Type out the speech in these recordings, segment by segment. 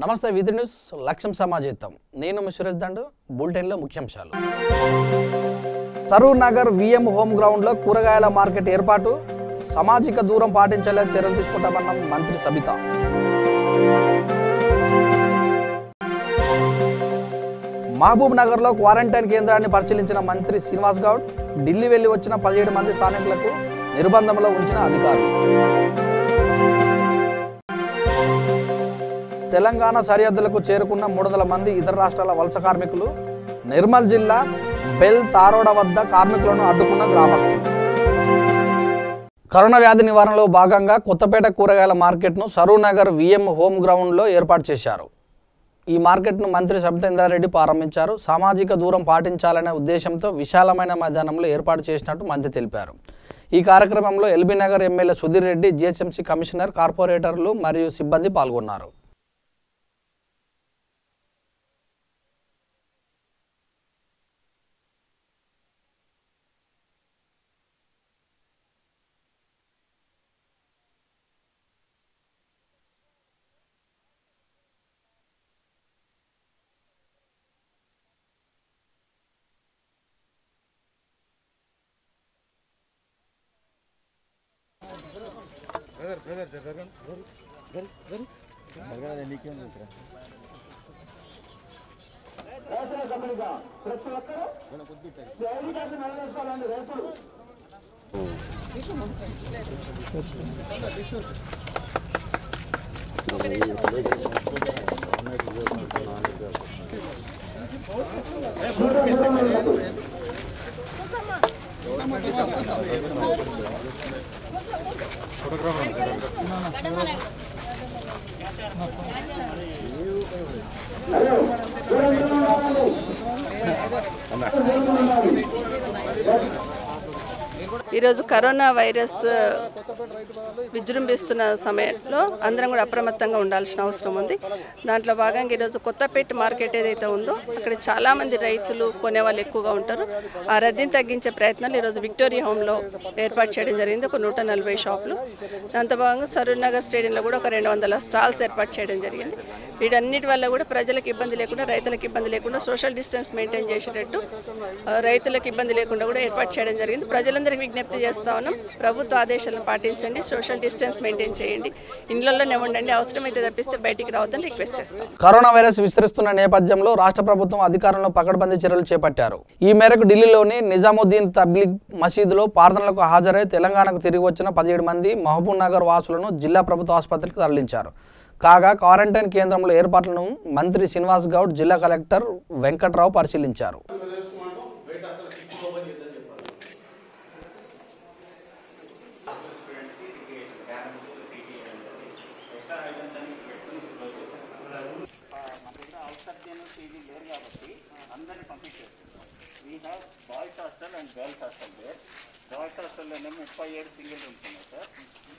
నమస్తే విధి న్యూస్ లక్ష్యం సమాజేతం నేను సురేష్ దండు బులెటిన్ లో ముఖ్యాంశాలు Saroor Nagar VM home ground లో కూరగాయల మార్కెట్ ఏర్పాటు సామాజిక దూరం పాటించేలా చర్యలు తీసుకుంటామన్న మంత్రి సబితా మహబూబ్ నగర్ లో క్వారంటైన్ కేంద్రాన్ని పరిశీలించిన మంత్రి శ్రీనివాస్ గౌడ్ ఢిల్లీ వెళ్లి వచ్చిన 17 మంది స్థానికులకు నిర్బంధంలో ఉంచిన అధికారులు తెలంగాణ సరిహద్దులకు చేరుకున్న 300 మంది ఇతర రాష్ట్రాల వలస కార్మికులు నిర్మల్ జిల్లా బెల్ తారోడ వద్ద కార్మికులను అడ్డుకున్న గ్రామస్తులు కరోనా వ్యాధి నివారణలో భాగంగా కొత్తపేట కూరగాయల మార్కెట్ను సరూర్ నగర్ విఎం హోమ్ గ్రౌండ్లో ఏర్పాటు చేశారు. ఈ మార్కెట్ను మంత్రి సబితా ఇంద్రారెడ్డి ప్రారంభించారు. సామాజిక దూరం పాటించాలనే ఉద్దేశంతో విశాలమైన మైదానంలో ఏర్పాటు చేసినట్టు మంత్రి తెలిపారు. ఈ కార్యక్రమంలో LB Nagar MLA Sudheer Reddy, GHMC commissioner, కార్పొరేటర్లు మరియు సిబ్బంది పాల్గొన్నారు. ఈరోజు కరోనా వైరస్ విజృంభిస్తున్న సమయంలో అందరం కూడా అప్రమత్తంగా ఉండాల్సిన అవసరం ఉంది. దాంట్లో భాగంగా ఈరోజు కొత్తపేట మార్కెట్ ఏదైతే ఉందో అక్కడ చాలామంది రైతులు కొనేవాళ్ళు ఎక్కువగా ఉంటారు. ఆ రద్దీని తగ్గించే ప్రయత్నాలు ఈరోజు విక్టోరియా హోమ్లో ఏర్పాటు చేయడం జరిగింది. ఒక 140 షాపులు. దాంతో భాగంగా సరూర్ నగర్ స్టేడియంలో కూడా ఒక 200 స్టాల్స్ ఏర్పాటు చేయడం జరిగింది. వీటన్నిటి వల్ల కూడా ప్రజలకు ఇబ్బంది లేకుండా, రైతులకు ఇబ్బంది లేకుండా, సోషల్ డిస్టెన్స్ మెయింటైన్ చేసేటట్టు, రైతులకు ఇబ్బంది లేకుండా కూడా ఏర్పాటు చేయడం జరిగింది. ప్రజలందరికీ విజ్ఞప్తి చేస్తా ఉన్నాం, ప్రభుత్వ ఆదేశాలను పాటించండి, సోషల్ డిస్టెన్స్ మెయింటైన్ చేయండి, ఇండ్లలోనే ఉండండి, అవసరమైతే తప్పిస్తే బయటికి రావద్దని రిక్వెస్ట్ చేస్తాం. కరోనా వైరస్ విస్తరిస్తున్న నేపథ్యంలో రాష్ట్ర ప్రభుత్వం అధికారంలో పకడ్బందీ చర్యలు చేపట్టారు. ఈ మేరకు ఢిల్లీలోని నిజాముద్దీన్ తబ్లీగ్ మసీదులో ప్రార్థనలకు హాజరై తెలంగాణకు తిరిగి వచ్చిన 17 మంది మహబూబ్ నగర్ వాసులను జిల్లా ప్రభుత్వ ఆసుపత్రికి తరలించారు. కాగా క్వారంటైన్ కేంద్రంలో ఏర్పాట్లను మంత్రి శ్రీనివాస్ గౌడ్, జిల్లా కలెక్టర్ వెంకట్రావు పరిశీలించారు. Boys hostel and girls hostel boys హాస్టల్లోనే 37 సింగిల్ రూమ్స్ ఉన్నాయి సార్.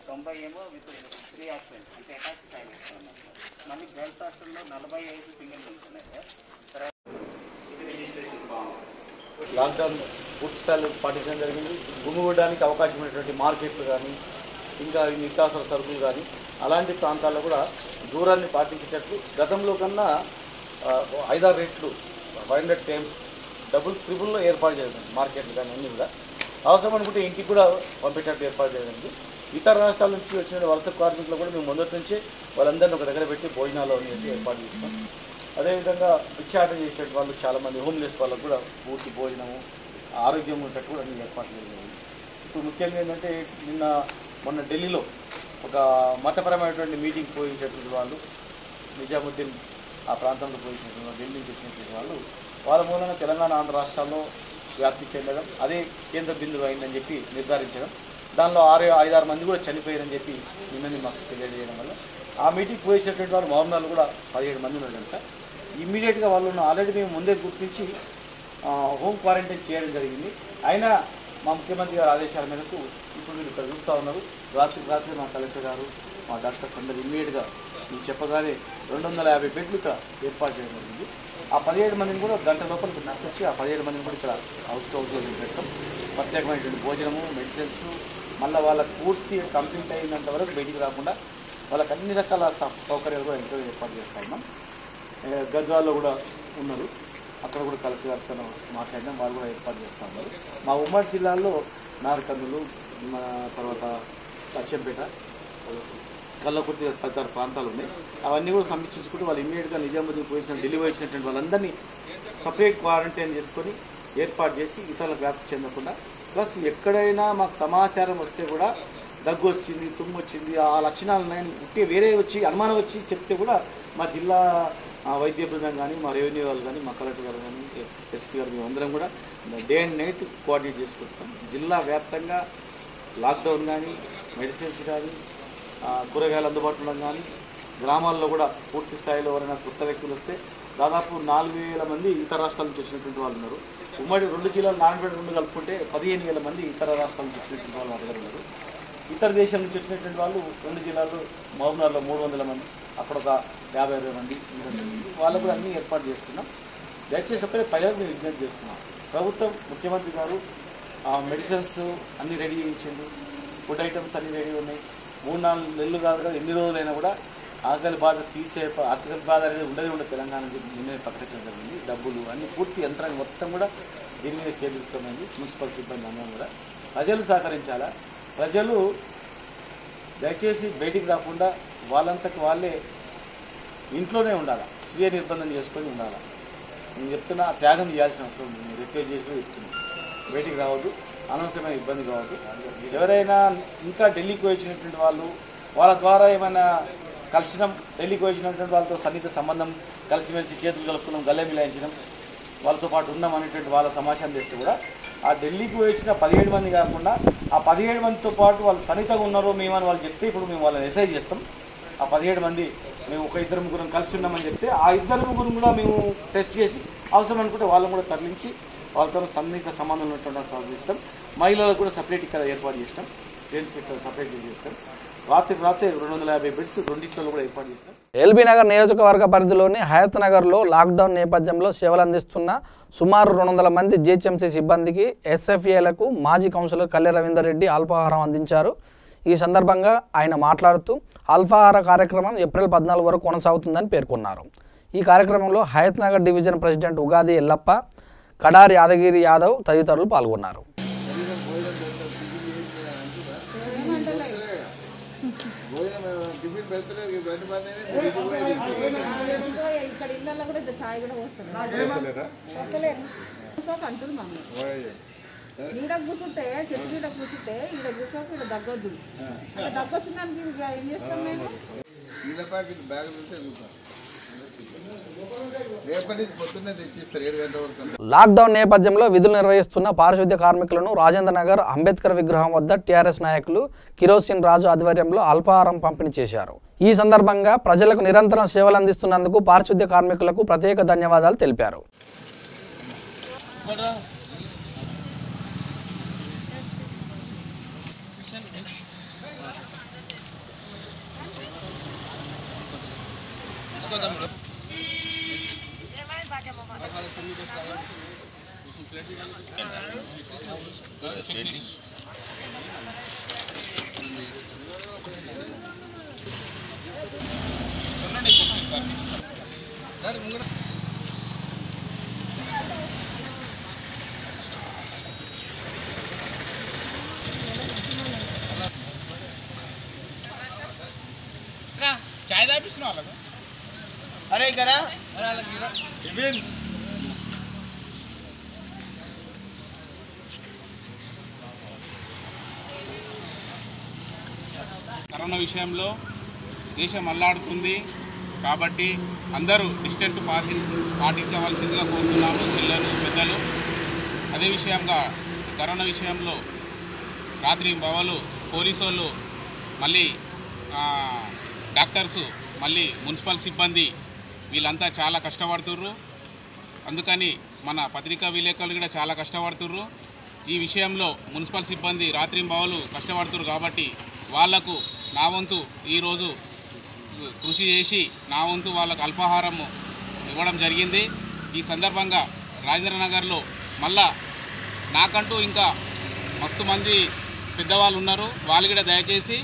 90 ఏమో విత్ 3 హాస్టల్స్ అంటే అటాచ్ టాయిలెట్స్ ఉన్నాయి సార్. మళ్ళీ గర్ల్స్ హాస్టల్లో 45 సింగిల్ రూమ్స్ ఉన్నాయి సార్. ఇది రిజిస్ట్రేషన్ ఫామ్. లాక్డౌన్ పూర్తి స్థాయిలో పాటించడం జరిగింది. గుమిగూడడానికి అవకాశమైనటువంటి మార్కెట్లు కానీ, ఇంకా నిత్యావసర సరుకులు కానీ అలాంటి ప్రాంతాల్లో కూడా దూరాన్ని పాటించేటట్లు గతంలో కన్నా 5-6 రెట్లు 500 టైమ్స్ డబుల్ ట్రిపుల్లో ఏర్పాటు చేయడం మార్కెట్లు కానీ అన్నీ కూడా అవసరం అనుకుంటే ఇంటికి కూడా పంపేటట్టు ఏర్పాటు చేయడానికి. ఇతర రాష్ట్రాల నుంచి వచ్చిన వలస కార్మికులు కూడా మేము మొదటి నుంచే వాళ్ళందరినీ ఒక దగ్గర పెట్టి భోజనాలు అనేసి ఏర్పాటు చేస్తాం. అదేవిధంగా భిక్షాటన చేసేట వాళ్ళు చాలామంది హోమ్లెస్ వాళ్ళకు కూడా పూర్తి భోజనము, ఆరోగ్యం ఉండేటట్టు కూడా అన్ని ఏర్పాట్లు జరిగాయి. ఇప్పుడు ముఖ్యంగా ఏంటంటే మొన్న ఢిల్లీలో ఒక మతపరమైనటువంటి మీటింగ్ పోయించేటువంటి వాళ్ళు, నిజాముద్దీన్ ఆ ప్రాంతంలో పోయించినటువంటి వాళ్ళు, ఢిల్లీ నుంచి వచ్చినటువంటి వాళ్ళు, వాళ్ళ మూలంగా తెలంగాణ, ఆంధ్ర రాష్ట్రాల్లో వ్యాప్తి చెందడం, అదే కేంద్ర బిందువు అయిందని చెప్పి నిర్ధారించడం, దానిలో 5-6 మంది కూడా చనిపోయారని చెప్పి నిన్నని మాకు తెలియజేయడం వల్ల ఆ మీటింగ్ పోయేసినటువంటి వాళ్ళు మౌనాలు కూడా 17 మంది ఉన్నారంట. ఇమ్మీడియట్గా వాళ్ళను ఆల్రెడీ మేము ముందే గుర్తించి హోమ్ క్వారంటైన్ చేయడం జరిగింది. అయినా మా ముఖ్యమంత్రి గారి ఆదేశాల మేరకు ఇప్పుడు మీరు ఇక్కడ చూస్తూ ఉన్నారు. రాత్రి మా కలెక్టర్ గారు, మా డాక్టర్స్ అందరూ ఇమ్మీడియట్గా మీరు చెప్పగానే 250 బెడ్లు ఇక్కడ ఏర్పాటు చేయడం జరిగింది. ఆ 17 మందిని కూడా గంట లోపలికి తీసుకొచ్చి ఆ 17 మందిని కూడా ఇక్కడ హౌస్లో పెట్టడం, ప్రత్యేకమైనటువంటి భోజనము, మెడిసిన్స్, మళ్ళీ వాళ్ళకి పూర్తి కంప్లీట్ అయినంత వరకు బయటికి రాకుండా వాళ్ళకి అన్ని రకాల సౌకర్యాలు కూడా ఎంతో ఏర్పాటు చేస్తా ఉన్నాం. గద్వాల్లో కూడా ఉన్నారు, అక్కడ కూడా కలెక్టర్ గారితో మాట్లాడినాం, వాళ్ళు కూడా ఏర్పాటు చేస్తూ ఉన్నారు. మా ఉమ్మడి జిల్లాలో నారకందులు, మన తర్వాత అచ్చంపేట, కల్లకుర్తి తదితర ప్రాంతాలు ఉన్నాయి. అవన్నీ కూడా సమీక్షించుకుంటూ వాళ్ళు ఇమ్మీడియట్గా నిజాముద్దీన్ పోయించిన ఢిల్లీ వచ్చినటువంటి వాళ్ళందరినీ సపరేట్ క్వారంటైన్ చేసుకొని ఏర్పాటు చేసి ఇతరులకు వ్యాప్తి చెందకుండా, ప్లస్ ఎక్కడైనా మాకు సమాచారం వస్తే కూడా దగ్గు వచ్చింది, తుమ్ము వచ్చింది, ఆ లక్షణాలు ఉన్నాయని ఉంటే వేరే వచ్చి అనుమానం వచ్చి చెప్తే కూడా మా జిల్లా వైద్య బృందం కానీ, మా రెవెన్యూ వాళ్ళు కానీ, మా కలెక్టర్ గారు కానీ, ఎస్పీ గారు మేమందరం కూడా డే అండ్ నైట్ కోఆర్డినేట్ చేసుకుంటాం. జిల్లా వ్యాప్తంగా లాక్డౌన్ కానీ, మెడిసిన్స్ కానీ, కూరగాయలు అందుబాటులో కానీ, గ్రామాల్లో కూడా పూర్తి స్థాయిలో ఎవరైనా కొత్త వ్యక్తులు వస్తే దాదాపు 4,000 మంది ఇతర రాష్ట్రాల నుంచి వచ్చినటువంటి వాళ్ళు ఉన్నారు. ఉమ్మడి 2 జిల్లాలు నారాయణపేట 2 కలుపుకుంటే 15,000 మంది ఇతర రాష్ట్రాల నుంచి వచ్చినటువంటి వాళ్ళు మా దగ్గర ఉన్నారు. ఇతర దేశాల నుంచి వచ్చినటువంటి వాళ్ళు 2 జిల్లాల్లో మహబూబ్నగర్లో 300 మంది, అక్కడ ఒక 50-60 మంది వాళ్ళకు కూడా అన్నీ ఏర్పాటు చేస్తున్నాం. దయచేసి అప్పుడే ప్రజలకు మేము విజ్ఞప్తి చేస్తున్నాం. ప్రభుత్వం ముఖ్యమంత్రి గారు మెడిసిన్స్ అన్నీ రెడీ చేయించిండు, ఫుడ్ ఐటమ్స్ అన్నీ రెడీ ఉన్నాయి. 3-4 నెలలు కాదు కదా, ఎన్ని రోజులైనా కూడా ఆకలి బాధ తీర్చే ఆర్థిక బాధ అనేది ఉండదు తెలంగాణ నిర్ణయం ప్రకటించడం జరిగింది. డబ్బులు అన్ని పూర్తి యంత్రాంగం మొత్తం కూడా దీని మీద కేంద్రీకృతమైంది. మున్సిపల్ సిబ్బంది అందరం కూడా ప్రజలు సహకరించాలా. ప్రజలు దయచేసి బయటికి రాకుండా వాళ్ళంతకు వాళ్ళే ఇంట్లోనే ఉండాలి, స్వీయ నిర్బంధం చేసుకొని ఉండాలి. నేను చెప్తున్నా, త్యాగం చేయాల్సిన అవసరం ఉంది. రిక్వెస్ట్ చేసి చెప్తున్నాను, బయటికి రావద్దు, అనవసరమైన ఇబ్బంది కావద్దు. ఎవరైనా ఇంకా ఢిల్లీకి వచ్చినటువంటి వాళ్ళు, వాళ్ళ ద్వారా ఏమైనా కలిసినాం, ఢిల్లీకి వచ్చినటువంటి వాళ్ళతో సన్నిహిత సంబంధం, కలిసిమెలిసి చేతులు కలుపుకున్నాం, గల్లె మిలాయించడం, వాళ్ళతో పాటు ఉన్నాం అనేటువంటి వాళ్ళ సమాచారం చేస్తే కూడా ఆ ఢిల్లీకి వచ్చిన 17 మంది కాకుండా ఆ 17 మందితో పాటు వాళ్ళు సన్నిహితంగా ఉన్నారో మేమని వాళ్ళు చెప్తే ఇప్పుడు మేము వాళ్ళని మెసేజ్ చేస్తాం. ఆ 17 మంది మేము ఒక 2-3 కలిసి ఉన్నామని చెప్తే ఆ 2-3 కూడా మేము టెస్ట్ చేసి అవసరం అనుకుంటే వాళ్ళని కూడా తరలించి వాళ్ళతో సన్నిహిత సంబంధం ఉన్నటువంటి సాధిస్తాం. మహిళలకు కూడా సపరేట్ ఇక్కడ ఏర్పాటు చేసినాం, జెంట్స్ ఇక్కడ సపరేట్ చేసినాం. రాత్రి 250 బెడ్స్ 2 కూడా ఏర్పాటు చేసినాం. ఎల్బీ నగర్ నియోజకవర్గ పరిధిలోని హయత్ నగర్లో లాక్డౌన్ నేపథ్యంలో సేవలు అందిస్తున్న సుమారు 200 మంది జీహెచ్ఎంసీ సిబ్బందికి ఎస్ఎఫ్ఏలకు మాజీ కౌన్సిలర్ కల్లె రవీందర్ రెడ్డి అల్పాహారం అందించారు. ఈ సందర్భంగా ఆయన మాట్లాడుతూ అల్పాహార కార్యక్రమం ఏప్రిల్ 14 వరకు కొనసాగుతుందని పేర్కొన్నారు. ఈ కార్యక్రమంలో హయత్ నగర్ డివిజన్ ప్రెసిడెంట్ ఉగాది ఎల్లప్ప, కడారి యాదగిరి యాదవ్ తదితరులు పాల్గొన్నారు. ఈడ కూర్చుంటే చెట్టు మీద కూర్చుంటే ఈడ కూర్చోక ఈడ దగ్గొద్దు, దగ్గొచ్చిందానికి ఏం చేస్తాం మేము? నీళ్ళ ప్యాకెట్ బ్యాగులు ఉంటే లాక్డౌన్ నేపథ్యంలో విధులు నిర్వహిస్తున్న పారిశుద్ధ్య కార్మికులను రాజేంద్ర నగర్ అంబేద్కర్ విగ్రహం వద్ద టీఆర్ఎస్ నాయకులు కిరోసిన్ రాజు ఆధ్వర్యంలో అల్పాహారం పంపిణీ చేశారు. ఈ సందర్భంగా ప్రజలకు నిరంతరం సేవలు అందిస్తున్నందుకు పారిశుద్ధ్య కార్మికులకు ప్రత్యేక ధన్యవాదాలు తెలిపారు. चाय दा भी सुना लगा अरे करा కరోనా విషయంలో దేశం అల్లాడుతుంది కాబట్టి అందరూ డిస్టెన్స్ పాటించవలసిందిగా కోరుతున్నాము, పిల్లలు పెద్దలు. అదే విషయంగా కరోనా విషయంలో రాత్రి పగలు పోలీసు వాళ్ళు, మళ్ళీ డాక్టర్సు, మళ్ళీ మున్సిపల్ సిబ్బంది వీళ్ళంతా చాలా కష్టపడుతుర్రు. అందుకని మన పత్రికా విలేకరులు కూడా చాలా కష్టపడుతుర్రు. ఈ విషయంలో మున్సిపల్ సిబ్బంది రాత్రి పగలు కష్టపడుతుర్రు కాబట్టి వాళ్లకు నా వంతు ఈరోజు కృషి చేసి నా వంతు వాళ్ళకు అల్పాహారము ఇవ్వడం జరిగింది. ఈ సందర్భంగా రాజేంద్ర నగర్లో మళ్ళా నాకంటూ ఇంకా మస్తు మంది పెద్దవాళ్ళు ఉన్నారు, వాళ్ళు కూడా దయచేసి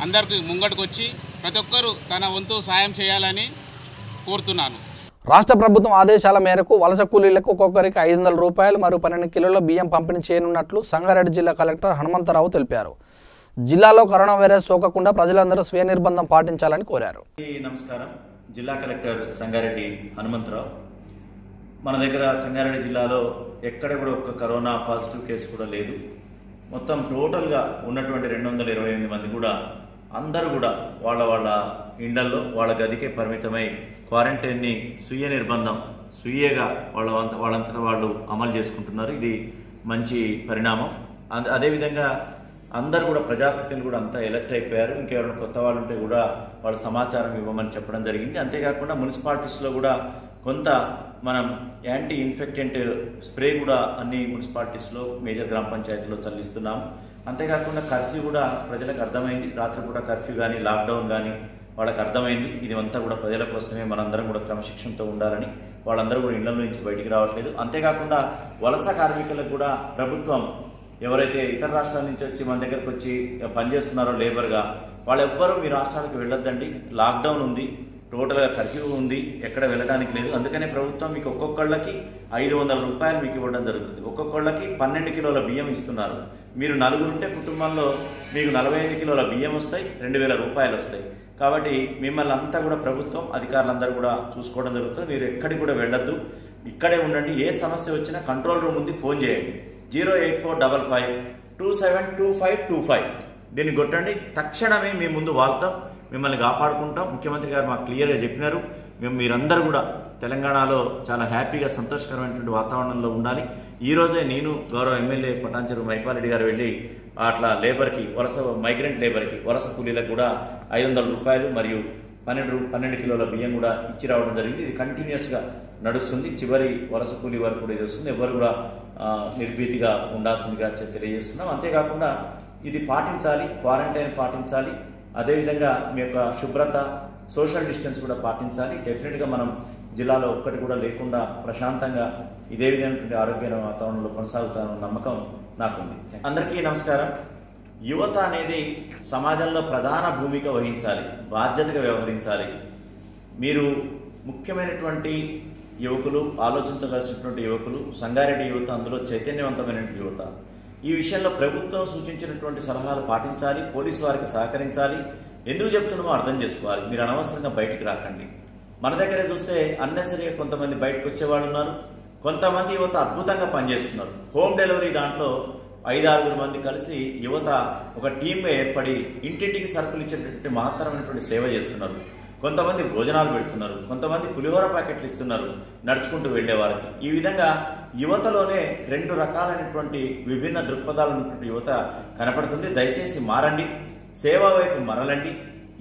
అందరికీ ముంగటికి వచ్చి ప్రతి ఒక్కరూ తన వంతు సాయం చేయాలని కోరుతున్నాను. రాష్ట్ర ప్రభుత్వం ఆదేశాల మేరకు వలస కూలీలకు ఒక్కొక్కరికి 500 రూపాయలు మరియు 12 కిలోల బియ్యం పంపిణీ చేయనున్నట్లు సంగారెడ్డి జిల్లా కలెక్టర్ హనుమంతరావు తెలిపారు. జిల్లాలో కరోనా వైరస్ సోకకుండా ప్రజలందరూ స్వీయ నిర్బంధం పాటించాలని కోరారు. నమస్కారం. జిల్లా కలెక్టర్ సంగారెడ్డి హనుమంతరావు. మన దగ్గర సంగారెడ్డి జిల్లాలో ఎక్కడ కూడా ఒక్క కరోనా పాజిటివ్ కేసు కూడా లేదు. మొత్తం టోటల్గా ఉన్నటువంటి 228 మంది కూడా అందరూ కూడా వాళ్ళ ఇండల్లో వాళ్ళ గదికే పరిమితమై క్వారంటైన్ని స్వీయ నిర్బంధం స్వీయగా వాళ్ళంతటా వాళ్ళు అమలు చేసుకుంటున్నారు. ఇది మంచి పరిణామం. అదేవిధంగా అందరూ కూడా ప్రజాప్రతినిధులు కూడా అంతా ఎలర్ట్ అయిపోయారు. ఇంకెవరైనా కొత్త వాళ్ళు ఉంటే కూడా వాళ్ళ సమాచారం ఇవ్వమని చెప్పడం జరిగింది. అంతేకాకుండా మున్సిపాలిటీస్లో కూడా కొంత మనం యాంటీ ఇన్ఫెక్టెంట్ స్ప్రే కూడా అన్ని మున్సిపాలిటీస్లో మేజర్ గ్రామ పంచాయతీలో చల్లిస్తున్నాం. అంతేకాకుండా కర్ఫ్యూ కూడా ప్రజలకు అర్థమైంది. రాత్రిపూట కర్ఫ్యూ కానీ లాక్డౌన్ కానీ వాళ్ళకి అర్థమైంది. ఇది అంతా కూడా ప్రజల కోసమే, మనందరం కూడా క్రమశిక్షణతో ఉండాలని. వాళ్ళందరూ కూడా ఇళ్ల నుంచి బయటికి రావట్లేదు. అంతేకాకుండా వలస కార్మికులకు కూడా ప్రభుత్వం ఎవరైతే ఇతర రాష్ట్రాల నుంచి వచ్చి మన దగ్గరకు వచ్చి పనిచేస్తున్నారో లేబర్గా, వాళ్ళెవ్వరూ మీ రాష్ట్రానికి వెళ్ళొద్దండి. లాక్డౌన్ ఉంది, టోటల్గా కర్ఫ్యూ ఉంది, ఎక్కడ వెళ్ళడానికి లేదు. అందుకనే ప్రభుత్వం మీకు ఒక్కొక్కళ్ళకి 500 రూపాయలు మీకు ఇవ్వడం జరుగుతుంది. ఒక్కొక్కళ్ళకి 12 కిలోల బియ్యం ఇస్తున్నారు. మీరు 4 ఉంటే కుటుంబంలో మీకు 45 కిలోల బియ్యం వస్తాయి, 2000 రూపాయలు వస్తాయి. కాబట్టి మిమ్మల్ని అంతా కూడా ప్రభుత్వం అధికారులందరూ కూడా చూసుకోవడం జరుగుతుంది. మీరు ఎక్కడికి కూడా వెళ్ళొద్దు, ఇక్కడే ఉండండి. ఏ సమస్య వచ్చినా కంట్రోల్ రూమ్ ఉంది, ఫోన్ చేయండి. 08455272525 దీన్ని కొట్టండి. తక్షణమే మీ ముందు వాళ్తాం, మిమ్మల్ని కాపాడుకుంటాం. ముఖ్యమంత్రి గారు మాకు క్లియర్గా చెప్పినారు. మీరందరూ కూడా తెలంగాణలో చాలా హ్యాపీగా సంతోషకరమైనటువంటి వాతావరణంలో ఉండాలి. ఈరోజే నేను గౌరవ ఎమ్మెల్యే పటాన్చెరు మైపాలరెడ్డి గారు వెళ్ళి అట్లా లేబర్కి, మైగ్రెంట్ లేబర్కి, వలస కూలీలకు కూడా 500 రూపాయలు మరియు 12 కిలోల బియ్యం కూడా ఇచ్చి రావడం జరిగింది. ఇది కంటిన్యూస్గా నడుస్తుంది. చివరి వలస కూలీ వరకు కూడా ఇది వస్తుంది. ఎవరు కూడా నిర్భీతిగా ఉండాల్సిందిగా తెలియజేస్తున్నాం. అంతేకాకుండా ఇది పాటించాలి, క్వారంటైన్ పాటించాలి. అదేవిధంగా మీ యొక్క శుభ్రత, సోషల్ డిస్టెన్స్ కూడా పాటించాలి. డెఫినెట్గా మనం జిల్లాలో ఒక్కటి కూడా లేకుండా ప్రశాంతంగా ఇదే విధమైనటువంటి ఆరోగ్యమైన వాతావరణంలో కొనసాగుతానన్న నమ్మకం నాకుంది. అందరికీ నమస్కారం. యువత అనేది సమాజంలో ప్రధాన భూమిక వహించాలి, బాధ్యతగా వ్యవహరించాలి. మీరు ముఖ్యమైనటువంటి యువకులు, ఆలోచించవలసినటువంటి యువకులు, సంగారెడ్డి యువత అందులో చైతన్యవంతమైనటువంటి యువత. ఈ విషయంలో ప్రభుత్వం సూచించినటువంటి సలహాలు పాటించాలి, పోలీసు వారికి సహకరించాలి. ఎందుకు చెప్తున్నామో అర్థం చేసుకోవాలి. మీరు అనవసరంగా బయటికి రాకండి. మన దగ్గరే చూస్తే అన్నెసరీగా కొంతమంది బయటకు వచ్చేవాళ్ళు ఉన్నారు. కొంతమంది యువత అద్భుతంగా పనిచేస్తున్నారు. హోమ్ డెలివరీ దాంట్లో 5-6 మంది కలిసి యువత ఒక టీమ్గా ఏర్పడి ఇంటింటికి సరుకులు ఇచ్చేటటువంటి మహత్తరమైనటువంటి సేవ చేస్తున్నారు. కొంతమంది భోజనాలు పెడుతున్నారు, కొంతమంది పులిహోర ప్యాకెట్లు ఇస్తున్నారు నడుచుకుంటూ వెళ్లే వారికి. ఈ విధంగా యువతలోనే 2 రకాలైనటువంటి విభిన్న దృక్పథాలు ఉన్నటువంటి యువత కనపడుతుంది. దయచేసి మారండి, సేవా వైపు మరలండి.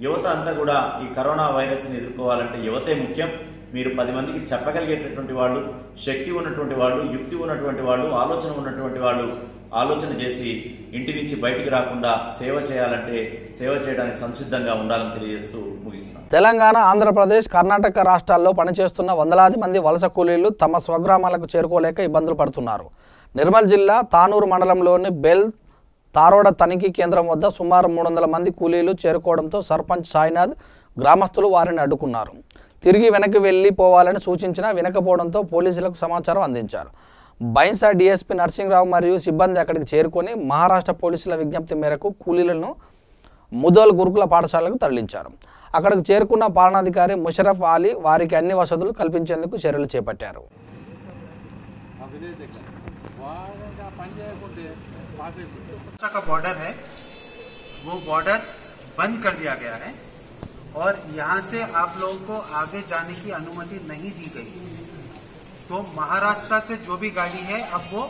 యువత అంతా కూడా ఈ కరోనా వైరస్ని ఎదుర్కోవాలంటే యువతే ముఖ్యం. మీరు 10 మందికి చెప్పగలిగేటటువంటి వాళ్ళు, శక్తి ఉన్నటువంటి వాళ్ళు, యుక్తి ఉన్నటువంటి వాళ్ళు, ఆలోచన ఉన్నటువంటి వాళ్ళు ఆలోచన చేసి ఇంటి నుంచి బయటికి రాకుండా సేవ చేయాలంటే సేవ చేయడానికి సంసిద్ధంగా ఉండాలని తెలియజేస్తూ ముగిస్తున్నాం. తెలంగాణ, ఆంధ్రప్రదేశ్, కర్ణాటక రాష్ట్రాల్లో పనిచేస్తున్న వందలాది మంది వలస కూలీలు తమ స్వగ్రామాలకు చేరుకోలేక ఇబ్బందులు పడుతున్నారు. నిర్మల్ జిల్లా తానూరు మండలంలోని బెల్ తారోడ తనిఖీ కేంద్రం వద్ద సుమారు 300 మంది కూలీలు చేరుకోవడంతో సర్పంచ్ సాయినాథ్ గ్రామస్తులు వారిని అడ్డుకున్నారు. తిరిగి వెనక్కి వెళ్ళిపోవాలని సూచించినా వినకపోవడంతో పోలీసులకు సమాచారం అందించారు. బైన్సా డిఎస్పీ నర్సింగ్రావు మరియు సిబ్బంది అక్కడికి చేరుకొని మహారాష్ట్ర పోలీసుల విజ్ఞప్తి మేరకు కూలీలను ముదోల్ గురుకుల పాఠశాలకు తరలించారు. అక్కడికి చేరుకున్న పాలనాధికారి ముషరఫ్ అలీ వారికి అన్ని వసతులు కల్పించేందుకు చర్యలు చేపట్టారు. का बॉर्डर है वो बॉर्डर बंद कर दिया गया है और यहाँ से आप लोगों को आगे जाने की अनुमति नहीं दी गई. तो महाराष्ट्र से जो भी गाड़ी है अब वो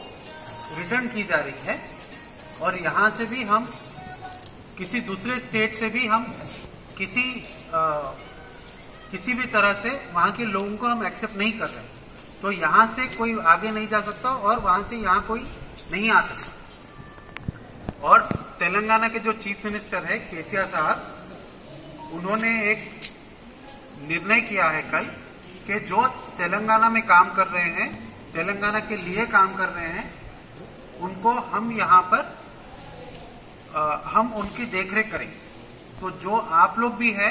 रिटर्न की जा रही है और यहाँ से भी हम किसी दूसरे स्टेट से भी हम किसी भी तरह से वहाँ के लोगों को हम एक्सेप्ट नहीं कर रहे. तो यहाँ से कोई आगे नहीं जा सकता और वहाँ से यहाँ कोई नहीं आ सकता. और तेलंगाना के जो चीफ मिनिस्टर है केसीआर साहब, उन्होंने एक निर्णय किया है कल कि जो तेलंगाना में काम कर रहे हैं, तेलंगाना के लिए काम कर रहे हैं, उनको हम यहाँ पर हम उनकी देखरेख करेंगे. तो जो आप लोग भी है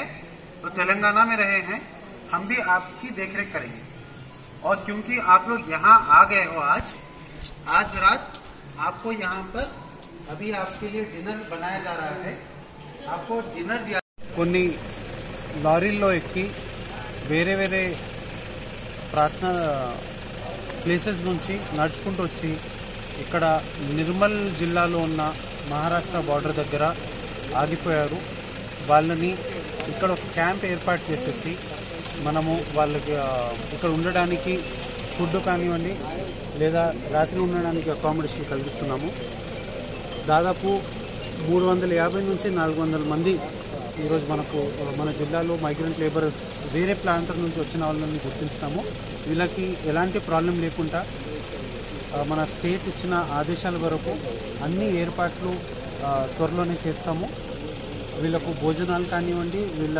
तो तेलंगाना में रहे हैं, हम भी आपकी देखरेख करेंगे। और क्योंकि आप लोग यहाँ आ गए हो आज रात आपको यहाँ पर अभी आपके लिए डिनर बनाया जा रहा है। आपको डिनर दिया కొన్ని లారీల్లో ఎక్కి వేరే వేరే ప్రార్థన ప్లేసెస్ నుంచి నడుచుకుంటూ వచ్చి ఇక్కడ నిర్మల్ జిల్లాలో ఉన్న మహారాష్ట్ర బార్డర్ దగ్గర ఆగిపోయారు. వాళ్ళని ఇక్కడ ఒక క్యాంప్ ఏర్పాటు చేసేసి మనము వాళ్ళకి ఇక్కడ ఉండడానికి ఫుడ్ కానివ్వండి లేదా రాత్రి ఉండడానికి అకామిడేషన్ కల్పిస్తున్నాము. దాదాపు 350 నుంచి 400 మంది ఈరోజు మన జిల్లాలో మైగ్రెంట్ లేబరర్స్ వేరే ప్రాంతం నుంచి వచ్చిన వాళ్ళని గుర్తించినాము. వీళ్ళకి ఎలాంటి ప్రాబ్లం లేకుండా మన స్టేట్ ఇచ్చిన ఆదేశాల వరకు అన్ని ఏర్పాట్లు త్వరలోనే చేస్తాము. వీళ్ళకు భోజనాలు కానివ్వండి, వీళ్ళ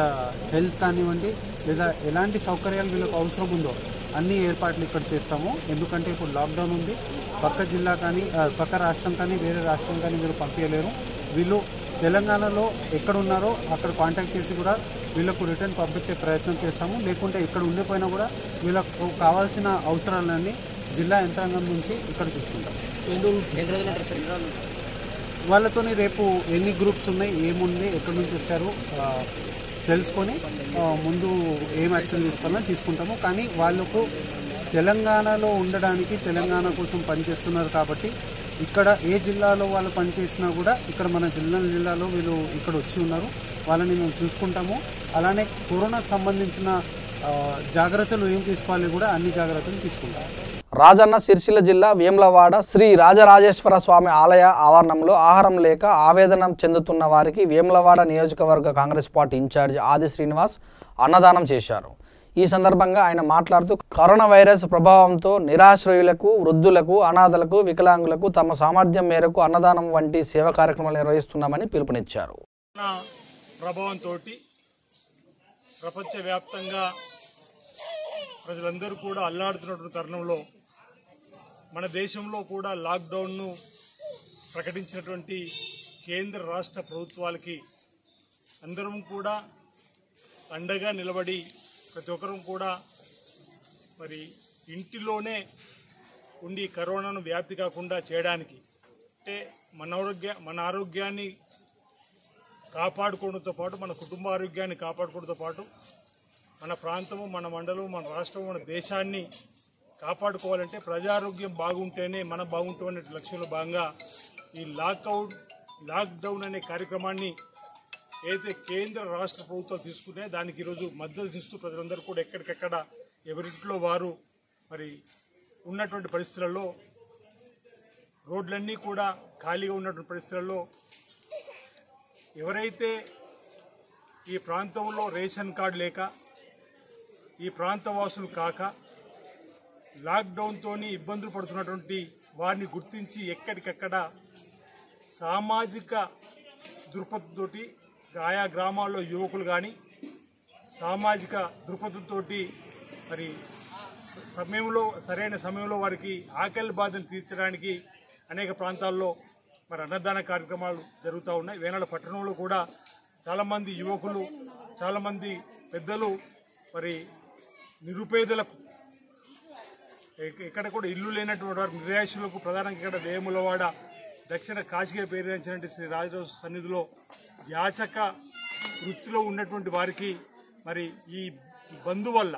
హెల్త్ కానివ్వండి, లేదా ఎలాంటి సౌకర్యాలు వీళ్ళకు అవసరం ఉందో అన్ని ఏర్పాట్లు ఇక్కడ చేస్తాము. ఎందుకంటే ఇప్పుడు లాక్డౌన్ ఉంది. పక్క జిల్లా కానీ పక్క రాష్ట్రం కానీ వేరే రాష్ట్రం కానీ మీరు పంపించలేరు. వీళ్ళు తెలంగాణలో ఎక్కడ ఉన్నారో అక్కడ కాంటాక్ట్ చేసి కూడా వీళ్ళకు రిటర్న్ పంపించే ప్రయత్నం చేస్తాము. లేకుంటే ఇక్కడ ఉండిపోయినా కూడా వీళ్ళకు కావాల్సిన అవసరాలన్నీ జిల్లా యంత్రాంగం నుంచి ఇక్కడ చూసుకుంటాం. వాళ్ళతోని రేపు ఎన్ని గ్రూప్స్ ఉన్నాయి, ఏముంది, ఎక్కడి నుంచి వచ్చారు తెలుసుకొని ముందు ఏం యాక్షన్ తీసుకోవాలని తీసుకుంటాము. కానీ వాళ్ళకు తెలంగాణలో ఉండడానికి తెలంగాణ కోసం పనిచేస్తున్నారు కాబట్టి ఇక్కడ ఏ జిల్లాలో వాళ్ళు పనిచేసినా కూడా ఇక్కడ మన జిల్లాలో వీళ్ళు ఇక్కడ వచ్చి ఉన్నారు. వాళ్ళని మేము చూసుకుంటాము. అలానే కరోనాకు సంబంధించిన జాగ్రత్తలు ఏం తీసుకోవాలి కూడా అన్ని జాగ్రత్తలు తీసుకుంటాము. రాజన్న సిరిసిల్ల జిల్లా వేములవాడ శ్రీ రాజరాజేశ్వర స్వామి ఆలయ ఆవరణంలో ఆహారం లేక ఆవేదన చెందుతున్న వారికి వేములవాడ నియోజకవర్గ కాంగ్రెస్ పార్టీ ఇన్ఛార్జ్ ఆది శ్రీనివాస్ అన్నదానం చేశారు. ఈ సందర్భంగా ఆయన మాట్లాడుతూ కరోనా వైరస్ ప్రభావంతో నిరాశ్రయులకు, వృద్ధులకు, అనాథలకు, వికలాంగులకు తమ సామర్థ్యం మేరకు అన్నదానం వంటి సేవా కార్యక్రమాలు నిర్వహిస్తున్నామని పిలుపునిచ్చారు. ప్రభావంతో ప్రపంచవ్యాప్తంగా ప్రజలందరూ కూడా అల్లాడుతున్నటువంటి తరుణంలో మన దేశంలో కూడా లాక్డౌన్ను ప్రకటించినటువంటి కేంద్ర రాష్ట్ర ప్రభుత్వాలకి అందరం కూడా అండగా నిలబడి ప్రతి ఒక్కరూ కూడా మరి ఇంటిలోనే ఉండి కరోనాను వ్యాప్తి కాకుండా చేయడానికి అంటే మన ఆరోగ్యాన్ని కాపాడుకోవడంతో పాటు మన కుటుంబ ఆరోగ్యాన్ని కాపాడుకోవడంతో పాటు మన ప్రాంతము, మన మండలం, మన రాష్ట్రం, మన దేశాన్ని కాపాడుకోవాలంటే ప్రజారోగ్యం బాగుంటేనే మనం బాగుంటాం అనే లక్ష్యంలో భాగంగా ఈ లాక్డౌన్ అనే కార్యక్రమాన్ని ఏదైతే కేంద్ర రాష్ట్ర ప్రభుత్వాలు తీసుకున్నాయో దానికి ఈరోజు మద్దతు ఇస్తూ ప్రజలందరూ కూడా ఎక్కడికెక్కడ ఎవరింట్లో వారు మరి ఉన్నటువంటి పరిస్థితులలో రోడ్లన్నీ కూడా ఖాళీగా ఉన్నటువంటి పరిస్థితులలో ఎవరైతే ఈ ప్రాంతంలో రేషన్ కార్డు లేక ఈ ప్రాంతవాసులు కాక లాక్డౌన్తో ఇబ్బందులు పడుతున్నటువంటి వారిని గుర్తించి ఎక్కడికక్కడ సామాజిక దృక్పథంతో ఆయా గ్రామాల్లో యువకులు కానీ సామాజిక దృక్పథంతో మరి సరైన సమయంలో వారికి ఆకలి బాధను తీర్చడానికి అనేక ప్రాంతాల్లో మరి అన్నదాన కార్యక్రమాలు జరుగుతూ ఉన్నాయి. వేనాడు పట్టణంలో కూడా చాలామంది యువకులు, చాలామంది పెద్దలు మరి నిరుపేదలకు ఇక్కడ కూడా ఇల్లు లేనటువంటి వారు నిరాశ్రులకు ప్రధానంగా ఇక్కడ వేములవాడ దక్షిణ కాశీగా పేరుగాంచినటువంటి శ్రీ రాజరాజ సన్నిధిలో యాచక వృత్తిలో ఉన్నటువంటి వారికి మరి ఈ బంధు వల్ల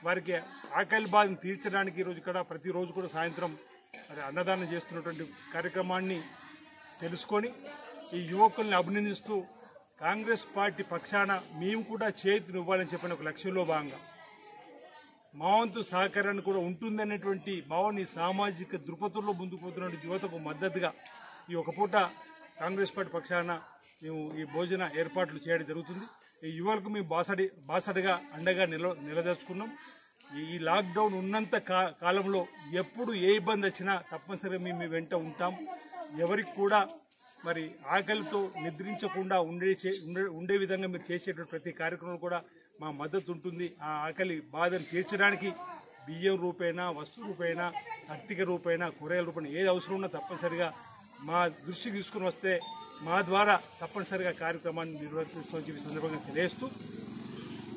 వారికి ఆకలి బాధను తీర్చడానికి ఈరోజు ఇక్కడ ప్రతిరోజు కూడా సాయంత్రం మరి అన్నదానం చేస్తున్నటువంటి కార్యక్రమాన్ని తెలుసుకొని ఈ యువకుల్ని అభినందిస్తూ కాంగ్రెస్ పార్టీ పక్షాన మేము కూడా చేతినివ్వాలని చెప్పిన ఒక లక్ష్యంలో భాగంగా మా వంతు సహకారాన్ని కూడా ఉంటుందనేటువంటి భావాన్ని సామాజిక దృక్పథంలో ముందుకు పోతున్న యువతకు మద్దతుగా ఈ ఒక పూట కాంగ్రెస్ పార్టీ పక్షాన మేము ఈ భోజన ఏర్పాట్లు చేయడం జరుగుతుంది. ఈ యువకులకు మేము బాసడిగా అండగా నిలదర్చుకున్నాం. ఈ లాక్డౌన్ ఉన్నంత కాలంలో ఎప్పుడు ఏ ఇబ్బంది వచ్చినా తప్పనిసరిగా మేము వెంట ఉంటాం. ఎవరికి కూడా మరి ఆకలితో నిద్రించకుండా ఉండే విధంగా మీరు చేసేటువంటి ప్రతి కార్యక్రమం కూడా మా మద్దతు ఉంటుంది. ఆ ఆకలి బాధను తీర్చడానికి బియ్యం రూపేణా, వస్తు రూపేణా, ఆర్థిక రూపేణా, కూరగాయల రూపేణా ఏది అవసరం ఉన్నా తప్పనిసరిగా మా దృష్టికి తీసుకుని వస్తే మా ద్వారా తప్పనిసరిగా కార్యక్రమాన్ని నిర్వర్తిస్తామని చెప్పి సందర్భంగా తెలియజేస్తూ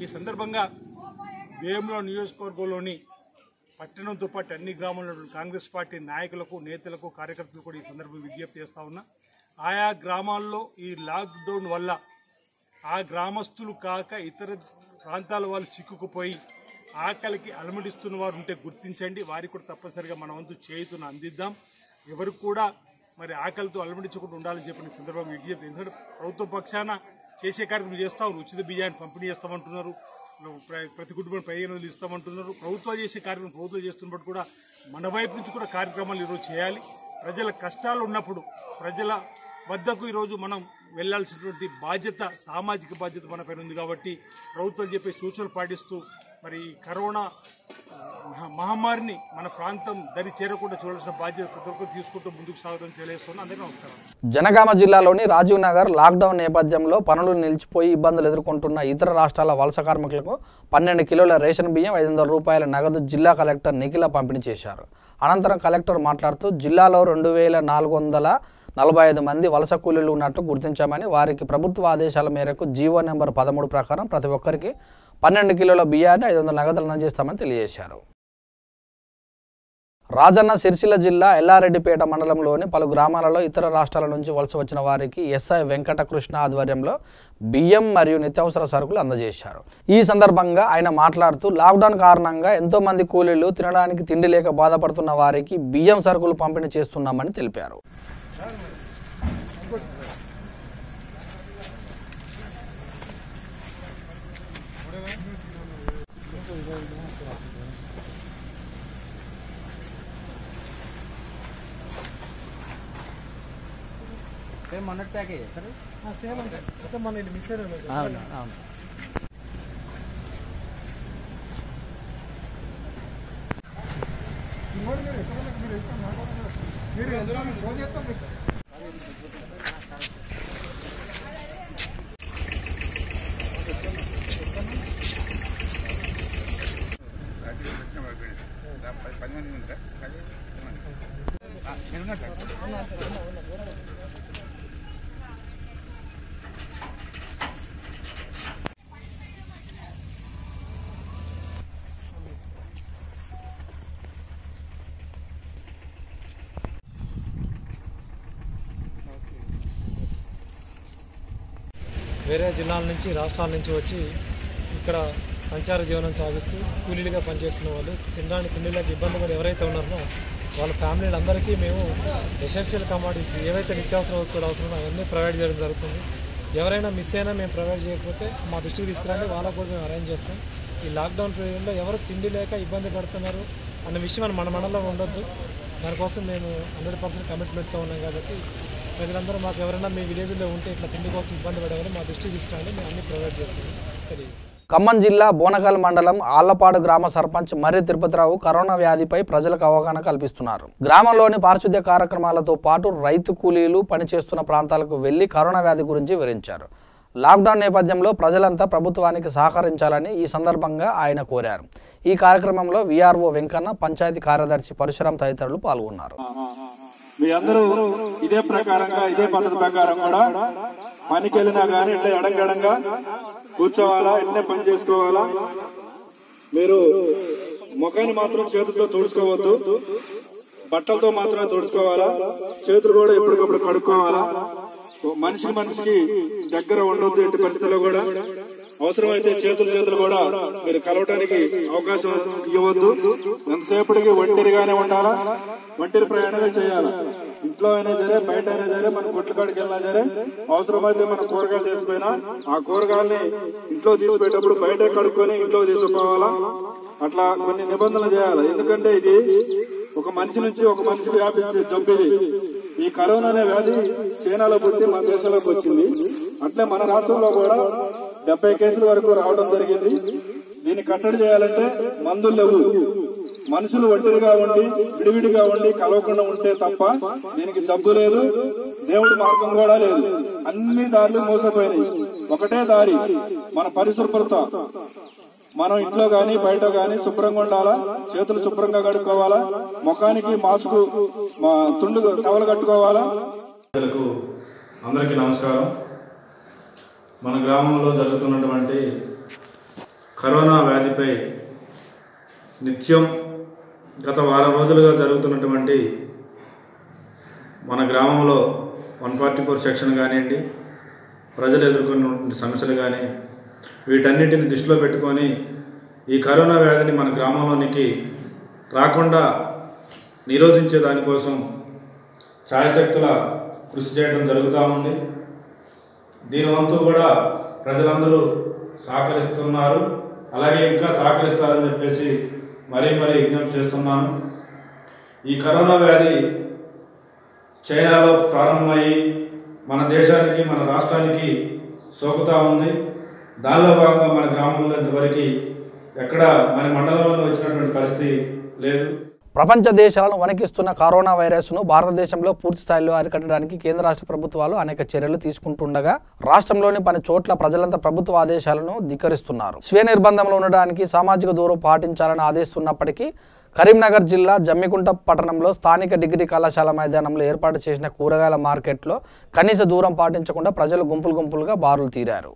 ఈ సందర్భంగా వేముల నియోజకవర్గంలోని పట్టణంతో పాటు అన్ని గ్రామాల్లో కాంగ్రెస్ పార్టీ నాయకులకు, నేతలకు, కార్యకర్తలకు కూడా ఈ సందర్భంగా విజ్ఞప్తి చేస్తా ఉన్నా. ఆయా గ్రామాల్లో ఈ లాక్డౌన్ వల్ల ఆ గ్రామస్తులు కాక ఇతర ప్రాంతాల వాళ్ళు చిక్కుకుపోయి ఆకలికి అలమటిస్తున్న వారు ఉంటే గుర్తించండి. వారికి కూడా తప్పనిసరిగా మన వంతు చేయుతున్న అందిద్దాం. ఎవరు కూడా మరి ఆకలితో అలమటించకుండా ఉండాలని చెప్పిన సందర్భంగా విజ్ఞప్తి. ఎందుకంటే ప్రభుత్వ పక్షాన చేసే కార్యక్రమం చేస్తా ఉన్నారు. ఉచిత బియ్యాన్ని పంపిణీ చేస్తామంటున్నారు, ప్రతి కుటుంబం 1500 ఇస్తామంటున్నారు. ప్రభుత్వాలు చేసే కార్యక్రమం ప్రభుత్వం చేస్తున్నప్పుడు కూడా మన వైపు నుంచి కూడా కార్యక్రమాలు ఈరోజు చేయాలి. ప్రజల కష్టాలు ఉన్నప్పుడు ప్రజల వద్దకు ఈరోజు మనం వెళ్లాల్సినటువంటి బాధ్యత, సామాజిక బాధ్యత మన పైన ఉంది. కాబట్టి ప్రభుత్వం చెప్పే సూచనలు పాటిస్తూ మరి కరోనా మహమ్మారిని మన ప్రాంతం దరి చేరకుండా చూడాల్సిన బాధ్యత ప్రతి ఒక్కరు తీసుకుంటూ ముందుకు సాగుతామని తెలియజేస్తున్నాను. అందరికీ నమస్కారం. జనగామ జిల్లాలోని రాజీవ్ నగర్ లాక్డౌన్ నేపథ్యంలో పనులు నిలిచిపోయి ఇబ్బందులు ఎదుర్కొంటున్న ఇతర రాష్ట్రాల వలస కార్మికులకు 12 కిలోల రేషన్ బియ్యం, 500 రూపాయల నగదు జిల్లా కలెక్టర్ నిఖిల పంపిణీ చేశారు. అనంతరం కలెక్టర్ మాట్లాడుతూ జిల్లాలో 2445 మంది వలస కూలీలు ఉన్నట్లు గుర్తించామని, వారికి ప్రభుత్వ ఆదేశాల మేరకు జీవో నెంబర్ 13 ప్రకారం ప్రతి ఒక్కరికి 12 కిలోల బియ్యాన్ని 500 నగదులు అందజేస్తామని తెలియజేశారు. రాజన్న సిరిసిల్ల జిల్లా ఎల్లారెడ్డిపేట మండలంలోని పలు గ్రామాలలో ఇతర రాష్ట్రాల నుంచి వలస వచ్చిన వారికి ఎస్ఐ వెంకటకృష్ణ ఆధ్వర్యంలో బియ్యం మరియు నిత్యావసర సరుకులు అందజేశారు. ఈ సందర్భంగా ఆయన మాట్లాడుతూ లాక్డౌన్ కారణంగా ఎంతో మంది కూలీలు తినడానికి తిండి లేక బాధపడుతున్న వారికి బియ్యం సరుకులు పంపిణీ చేస్తున్నామని తెలిపారు. Same 100 package sir? సేమ్ అంటే మన మిస్ అయ్యారు. అవును అవును. వేరే జిల్లాల నుంచి, రాష్ట్రాల నుంచి వచ్చి ఇక్కడ సంచార జీవనం సాగిస్తూ కూలీలుగా పనిచేస్తున్న వాళ్ళు, తినడానికి తిండిలకు ఇబ్బంది పడి ఎవరైతే ఉన్నారో వాళ్ళ ఫ్యామిలీలందరికీ మేము ఎసెన్షియల్ కమాడిటీస్ ఏవైతే నిత్యావసర వస్తువులు అవసరమో అవన్నీ ప్రొవైడ్ చేయడం జరుగుతుంది. ఎవరైనా మిస్ అయినా మేము ప్రొవైడ్ చేయకపోతే మా దృష్టికి తీసుకురండి, వాళ్ళకు కూడా మేము అరేంజ్ చేస్తాం. ఈ లాక్డౌన్ పీరియడ్లో ఎవరు తిండి లేక ఇబ్బంది పడుతున్నారు అన్న విషయం మన మండలంలో ఉండొద్దు. దానికోసం మేము 100% కమిట్మెంట్తో ఉన్నాం. కాబట్టి ప్రజలందరూ మాకు ఎవరైనా మీ విలేజ్లో ఉంటే ఇట్లా తిండి కోసం ఇబ్బంది పడేవారు మా దృష్టికి తీసుకురండి, మేము అన్ని ప్రొవైడ్ చేస్తాం. ఖమ్మం జిల్లా బోనకల్ మండలం ఆళ్లపాడు గ్రామ సర్పంచ్ మర్రి తిరుపతిరావు కరోనా వ్యాధిపై ప్రజలకు అవగాహన కల్పిస్తున్నారు. గ్రామంలోని పారిశుద్ధ్య కార్యక్రమాలతో పాటు రైతు కూలీలు పనిచేస్తున్న ప్రాంతాలకు వెళ్లి కరోనా వ్యాధి గురించి వివరించారు. లాక్డౌన్ నేపథ్యంలో ప్రజలంతా ప్రభుత్వానికి సహకరించాలని ఈ సందర్భంగా ఆయన కోరారు. ఈ కార్యక్రమంలో విఆర్ఓ వెంకన్న, పంచాయతీ కార్యదర్శి పరశురాం తదితరులు పాల్గొన్నారు. మీ అందరూ ఇదే ప్రకారంగా, ఇదే పద్ధతి ప్రకారం కూడా పనికి వెళ్ళినా కానీ ఇట్లా ఎడంగడంగా కూర్చోవాలా, ఇట్లే పని చేసుకోవాలా. మీరు ముఖాన్ని మాత్రం చేతులతో తుడుచుకోవద్దు, బట్టలతో మాత్రమే తుడుచుకోవాలా. చేతులు కూడా ఎప్పటికప్పుడు కడుక్కోవాలా. మనిషికి దగ్గర ఉండొద్దు ఎట్టి పరిస్థితుల్లో కూడా. అవసరమైతే చేతులు కూడా మీరు కలవటానికి అవకాశం ఇవ్వద్దు. ఎంతసేపటికి ఒంటరిగానే ఉండాలా, ఒంటరి ప్రయాణమే చేయాలి. ఇంట్లో అయినా సరే, బయట అయినా సరే, మన కొట్ల కాడికి వెళ్ళినా సరే, అవసరమైతే మనం కూరగాయలు తీసుకుపోయినా ఆ కూరగాయల్ని ఇంట్లో తీసుకుపోయేటప్పుడు బయట కడుక్కొని ఇంట్లో తీసుకుపోవాలా. అట్లా కొన్ని నిబంధనలు చేయాలి. ఎందుకంటే ఇది ఒక మనిషి నుంచి ఒక మనిషికి వ్యాపించే జబ్బు. ఈ కరోనా అనే వ్యాధి చైనాలో పుట్టి మన దేశంలోకి వచ్చింది. అట్లే మన రాష్ట్రంలో కూడా 70 కేసుల వరకు రావడం జరిగింది. దీన్ని కట్టడి చేయాలంటే మందులు లేవు. మనుషులు ఒంటరిగా ఉండి, విడివిడిగా ఉండి కలవకుండా ఉంటే తప్ప దీనికి జబ్బు లేదు, దేవుడి మార్గం కూడా లేదు. అన్ని దారులు మోసపోయినాయి. ఒకటే దారి, మన పరిశుభ్రత. మనం ఇంట్లో గాని బయట గాని శుభ్రంగా ఉండాలా, చేతులు శుభ్రంగా కడుక్కోవాలా, ముఖానికి మాస్క్ తుండు టవల్ కట్టుకోవాలా. అందరికీ నమస్కారం. మన గ్రామంలో జరుగుతున్నటువంటి కరోనా వ్యాధిపై నిత్యం గత వారం రోజులుగా జరుగుతున్నటువంటి మన గ్రామంలో 144 సెక్షన్ కానివ్వండి, ప్రజలు ఎదుర్కొన్న సమస్యలు కానీ వీటన్నిటిని దృష్టిలో పెట్టుకొని ఈ కరోనా వ్యాధిని మన గ్రామంలోనికి రాకుండా నిరోధించే దానికోసం ఛాయశక్తుల కృషి చేయడం జరుగుతూ ఉంది. దీని వంతు కూడా ప్రజలందరూ సహకరిస్తున్నారు. అలాగే ఇంకా సహకరిస్తారని చెప్పేసి మరీ విజ్ఞప్తి చేస్తున్నాను. ఈ కరోనా వ్యాధి చైనాలో ప్రారంభమయ్యి మన దేశానికి మన రాష్ట్రానికి సోకుతూ ఉంది. దానిలో భాగంగా మన గ్రామంలో ఇంతవరకు ఎక్కడ మన మండలంలో వచ్చినటువంటి పరిస్థితి లేదు. ప్రపంచ దేశాలను వణికిస్తున్న కరోనా వైరస్ను భారతదేశంలో పూర్తి స్థాయిలో అరికట్టడానికి కేంద్ర రాష్ట్ర ప్రభుత్వాలు అనేక చర్యలు తీసుకుంటుండగా రాష్ట్రంలోని పలు చోట్ల ప్రజలంతా ప్రభుత్వ ఆదేశాలను ధిక్కరిస్తున్నారు. స్వీయ నిర్బంధంలో ఉండడానికి సామాజిక దూరం పాటించాలని ఆదేశిస్తున్నప్పటికీ కరీంనగర్ జిల్లా జమ్మికుంట పట్టణంలో స్థానిక డిగ్రీ కళాశాల మైదానంలో ఏర్పాటు చేసిన కూరగాయల మార్కెట్లో కనీస దూరం పాటించకుండా ప్రజలు గుంపులుగా బారులు తీరారు.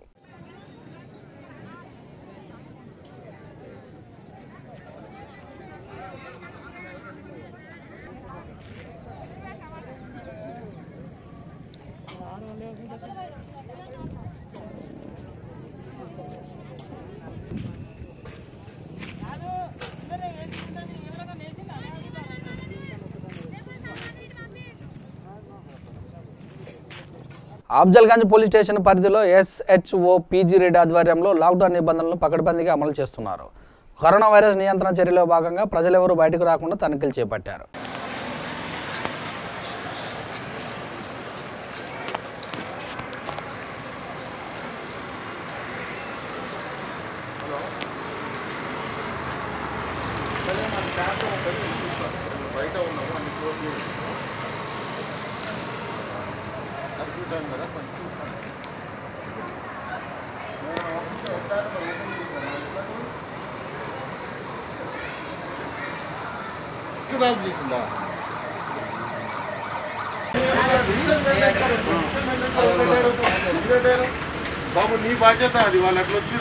అఫ్జల్గంజ్ పోలీస్ స్టేషన్ పరిధిలో SHO PG రెడ్డి ఆధ్వర్యంలో లాక్డౌన్ నిబంధనలను పకడ్బందీగా అమలు చేస్తున్నారు. కరోనా వైరస్ నియంత్రణ చర్యలో భాగంగా ప్రజలెవరూ బయటకు రాకుండా తనిఖీలు చేపట్టారు. బాబు నీ బాధ్యత అది. వాళ్ళు అట్లా వచ్చి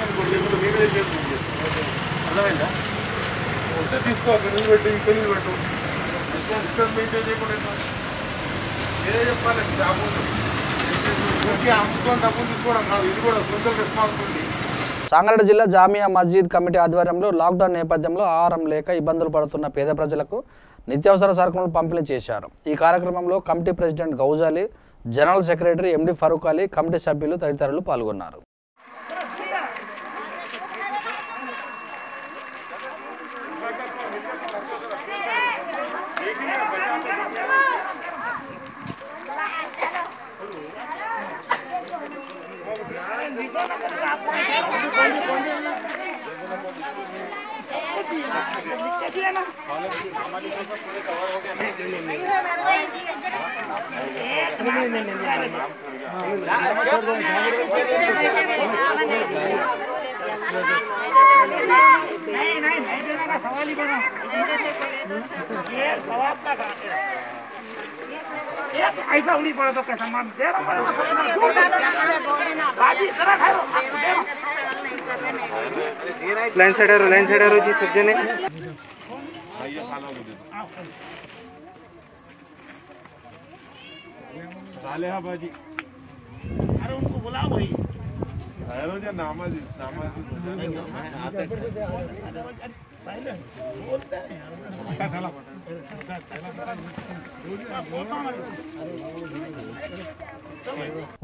మీరే చేసుకుంటే అర్థమైందా? వస్తే తీసుకో, అక్కడ నీళ్ళు పెట్టు, ఇక్కడ నీళ్ళు పెట్టు, డిస్టెన్స్ మెయింటైన్ చేయకుండా మీరే చెప్పాలి. జాబ్ ఊరికే అమ్ముకొని డబ్బులు తీసుకోవడం కాదు, ఇది కూడా సోషల్ రెస్పాన్సిబిలిటీ. సంగారెడ్డి జిల్లా జామియా మస్జిద్ కమిటీ ఆధ్వర్యంలో లాక్డౌన్ నేపథ్యంలో ఆహారం లేక ఇబ్బందులు పడుతున్న పేద ప్రజలకు నిత్యావసర సరుకులను పంపిణీ చేశారు. ఈ కార్యక్రమంలో committee president Gouzali, general secretary MD Farooq Ali, committee సభ్యులు తదితరులు పాల్గొన్నారు. ऐसा उड़ी पड़ा तो कैसा मान दे लाइन साइड जी सब जने बाजी। अरे उनको बुलाओ भाई, नामाज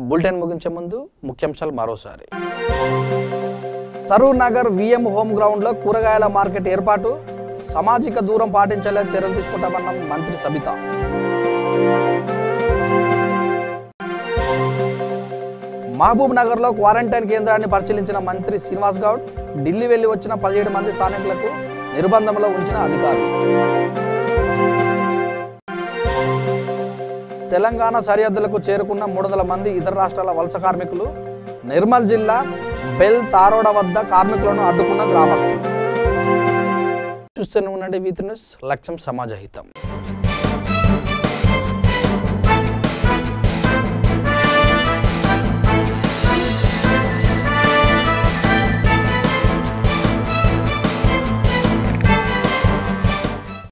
బులెటిన్ ముగించే ముందు ముఖ్యాంశాలు మరోసారి. Saroor Nagar VM home ground లో కూరగాయల మార్కెట్ ఏర్పాటు, సామాజిక దూరం పాటించేలా చర్యలు తీసుకుంటామన్న మంత్రి సబిత. మహబూబ్ నగర్ లో క్వారంటైన్ కేంద్రాన్ని పరిశీలించిన మంత్రి శ్రీనివాస్ గౌడ్, ఢిల్లీ వెళ్లి వచ్చిన 17 మంది స్థానికులకు నిర్బంధంలో ఉంచిన అధికారులు. తెలంగాణ సరిహద్దులకు చేరుకున్న 300 మంది ఇతర రాష్ట్రాల వలస కార్మికులు. నిర్మల్ జిల్లా బెల్ తారోడ వద్ద కార్మికులను అడ్డుకున్న గ్రామస్తులు. చూస్తూనే ఉండండి V3 న్యూస్, లక్ష్యం సమాజ హితం.